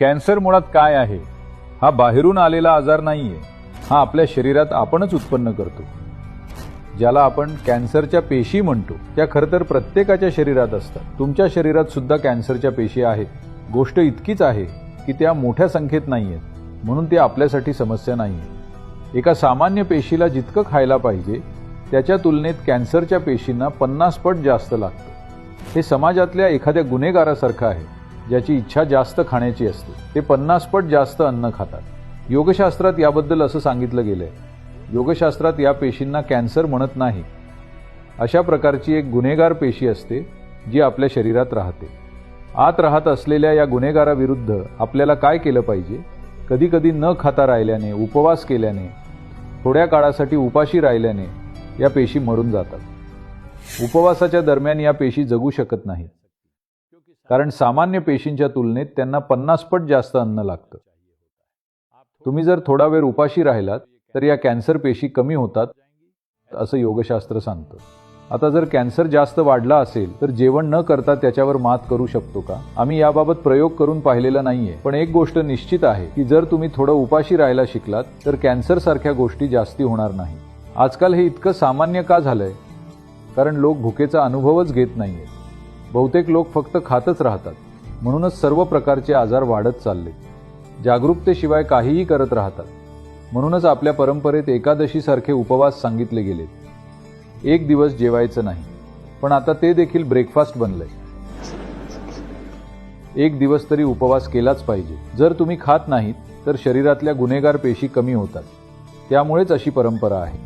Cancer मुळात काय आहे? हा बाहेरून आलेला आजार नाहीये, हा आपल्या शरीरात आपणच उत्पन्न करतो. ज्याला आपण कॅन्सरच्या पेशी म्हणतो, त्या खरं तर प्रत्येकाच्या शरीरात असतात. तुमच्या शरीरात सुद्धा कॅन्सरच्या पेशी आहेत. गोष्ट इतकीच आहे की त्या मोठ्या संख्येत नाहीयेत, म्हणून ती आपल्यासाठी समस्या नाहीये. एका सामान्य पेशीला जितकं खायला पाहिजे त्याच्या तुलनेत कॅन्सरच्या पेशींना 50 पट जास्त लागतं. हे समाजातल्या एखाद्या गुन्हेगारासारखं आहे, ज्याची इच्छा जास्त खाण्याची असते. ते 50 पट जास्त अन्न खातात. योगशास्त्रात याबद्दल असं सांगितलं गेलंय. योगशास्त्रात या पेशींना कॅन्सर म्हणत नाही. अशा प्रकारची एक गुन्हेगार पेशी असते जी आपल्या शरीरात राहते. आत राहत असलेल्या या गुन्हेगाराविरुद्ध आपल्याला काय केलं पाहिजे? कधी कधी न खाता राहिल्याने, उपवास केल्याने, थोड्या काळासाठी उपाशी राहिल्याने या पेशी मरून जातात. उपवासाच्या दरम्यान या पेशी जगू शकत नाहीत, कारण सामान्य पेशींच्या तुलनेत त्यांना 50 पट जास्त अन्न लागतं. तुम्ही जर थोडा वेळ उपाशी राहिलात तर या कॅन्सर पेशी कमी होतात, असं योगशास्त्र सांगतं. आता जर कॅन्सर जास्त वाढला असेल तर जेवण न करता त्याच्यावर मात करू शकतो का? आम्ही याबाबत प्रयोग करून पाहिलेला नाहीये, पण एक गोष्ट निश्चित आहे की जर तुम्ही थोडं उपाशी राहायला शिकलात तर कॅन्सर सारख्या गोष्टी जास्ती होणार नाही. आजकाल हे इतकं सामान्य का झालंय? कारण लोक भुकेचा अनुभवच घेत नाहीये. बहुतेक लोक फक्त खातच राहतात. म्हणूनच सर्व प्रकारचे आजार वाढत चालले. जागरूकतेशिवाय काहीही करत राहतात. म्हणूनच आपल्या परंपरेत एकादशीसारखे उपवास सांगितले गेलेत. एक दिवस जेवायचं नाही, पण आता ते देखील ब्रेकफास्ट बनलंय. एक दिवस तरी उपवास केलाच पाहिजे. जर तुम्ही खात नाहीत तर शरीरातल्या गुन्हेगार पेशी कमी होतात. त्यामुळेच अशी परंपरा आहे.